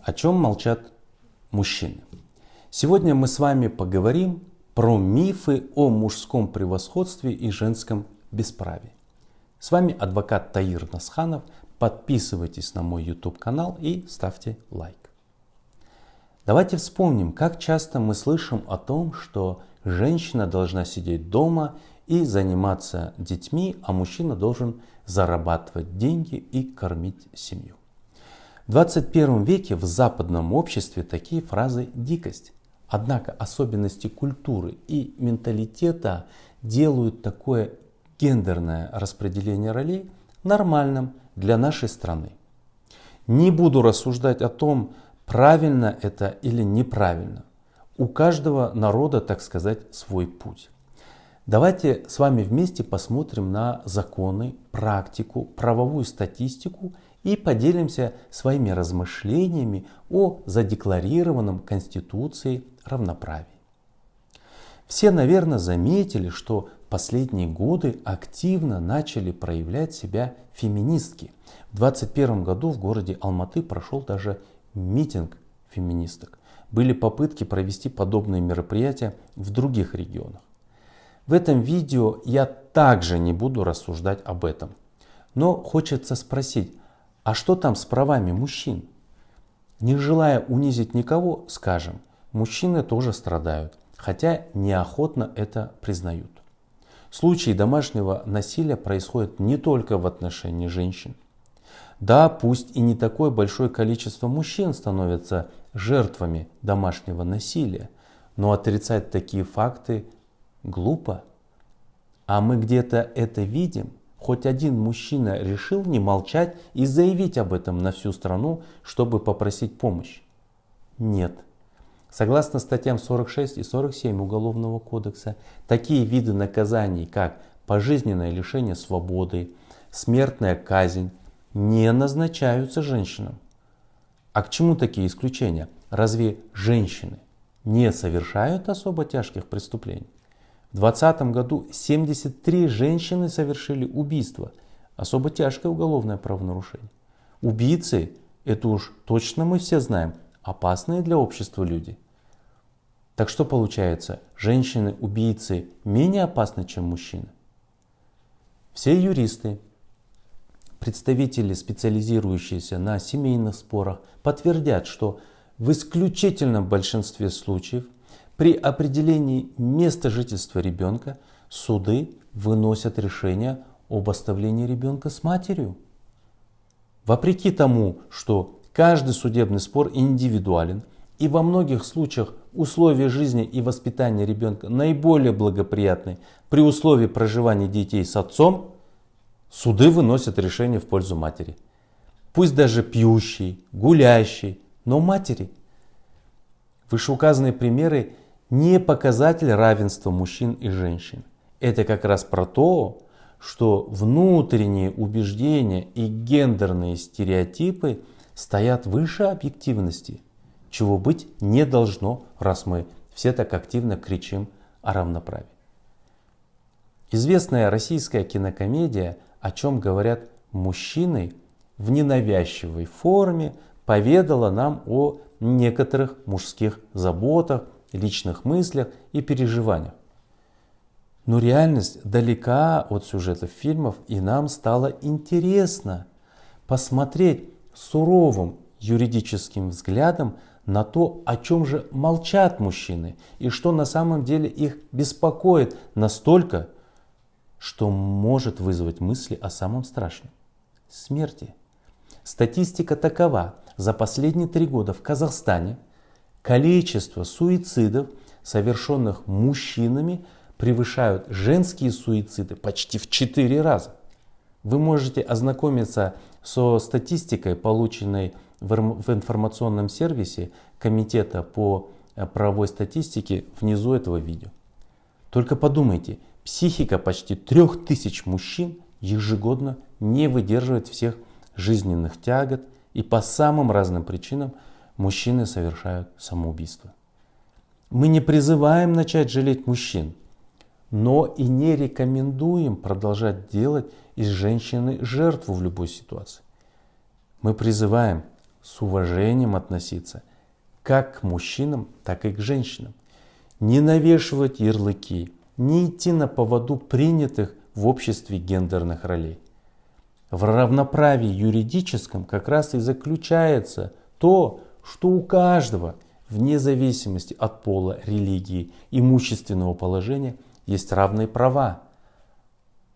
О чем молчат мужчины? Сегодня мы с вами поговорим про мифы о мужском превосходстве и женском бесправии. С вами адвокат Таир Насханов. Подписывайтесь на мой YouTube канал и ставьте лайк. Давайте вспомним, как часто мы слышим о том, что женщина должна сидеть дома и заниматься детьми, а мужчина должен зарабатывать деньги и кормить семью. В 21 веке в западном обществе такие фразы дикость. Однако особенности культуры и менталитета делают такое гендерное распределение ролей нормальным для нашей страны. Не буду рассуждать о том, правильно это или неправильно. У каждого народа, так сказать, свой путь. Давайте с вами вместе посмотрим на законы, практику, правовую статистику и поделимся своими размышлениями о задекларированном Конституцией равноправии. Все, наверное, заметили, что в последние годы активно начали проявлять себя феминистки. В 2021 году в городе Алматы прошел даже митинг феминисток. Были попытки провести подобные мероприятия в других регионах. В этом видео я также не буду рассуждать об этом. Но хочется спросить, а что там с правами мужчин? Не желая унизить никого, скажем, мужчины тоже страдают, хотя неохотно это признают. Случаи домашнего насилия происходят не только в отношении женщин. Да, пусть и не такое большое количество мужчин становятся жертвами домашнего насилия, но отрицать такие факты глупо. А мы где-то это видим. Хоть один мужчина решил не молчать и заявить об этом на всю страну, чтобы попросить помощи? Нет. Согласно статьям 46 и 47 Уголовного кодекса, такие виды наказаний, как пожизненное лишение свободы, смертная казнь, не назначаются женщинам. А к чему такие исключения? Разве женщины не совершают особо тяжких преступлений? В 2020 году 73 женщины совершили убийство. Особо тяжкое уголовное правонарушение. Убийцы, это уж точно мы все знаем, опасные для общества люди. Так что получается, женщины-убийцы менее опасны, чем мужчины? Все юристы, представители, специализирующиеся на семейных спорах, подтвердят, что в исключительном большинстве случаев при определении места жительства ребенка суды выносят решение об оставлении ребенка с матерью. Вопреки тому, что каждый судебный спор индивидуален и во многих случаях условия жизни и воспитания ребенка наиболее благоприятны при условии проживания детей с отцом, суды выносят решение в пользу матери. Пусть даже пьющей, гулящей, но матери. Вышеуказанные примеры не показатель равенства мужчин и женщин. Это как раз про то, что внутренние убеждения и гендерные стереотипы стоят выше объективности, чего быть не должно, раз мы все так активно кричим о равноправии. Известная российская кинокомедия «О чем говорят мужчины» в ненавязчивой форме поведала нам о некоторых мужских заботах, личных мыслях и переживаниях. Но реальность далека от сюжетов фильмов, и нам стало интересно посмотреть суровым юридическим взглядом на то, о чем же молчат мужчины и что на самом деле их беспокоит настолько, что может вызвать мысли о самом страшном – смерти. Статистика такова. За последние 3 года в Казахстане количество суицидов, совершенных мужчинами, превышают женские суициды почти в 4 раза. Вы можете ознакомиться со статистикой, полученной в информационном сервисе Комитета по правовой статистике внизу этого видео. Только подумайте, психика почти 3000 мужчин ежегодно не выдерживает всех жизненных тягот, и по самым разным причинам мужчины совершают самоубийство. Мы не призываем начать жалеть мужчин, но и не рекомендуем продолжать делать из женщины жертву в любой ситуации. Мы призываем с уважением относиться как к мужчинам, так и к женщинам. Не навешивать ярлыки, не идти на поводу принятых в обществе гендерных ролей. В равноправии юридическом как раз и заключается то, что у каждого, вне зависимости от пола, религии, имущественного положения, есть равные права.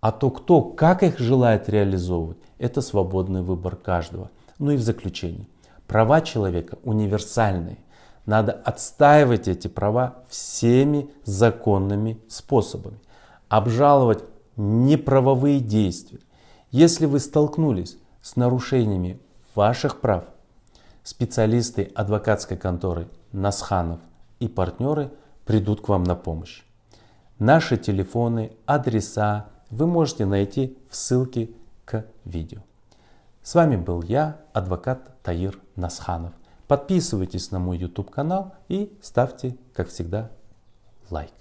А то кто, как их желает реализовывать, это свободный выбор каждого. Ну и в заключение. Права человека универсальные. Надо отстаивать эти права всеми законными способами. Обжаловать неправовые действия. Если вы столкнулись с нарушениями ваших прав, специалисты адвокатской конторы Насханов и партнеры придут к вам на помощь. Наши телефоны, адреса вы можете найти в ссылке к видео. С вами был я, адвокат Таир Насханов. Подписывайтесь на мой YouTube канал и ставьте, как всегда, лайк.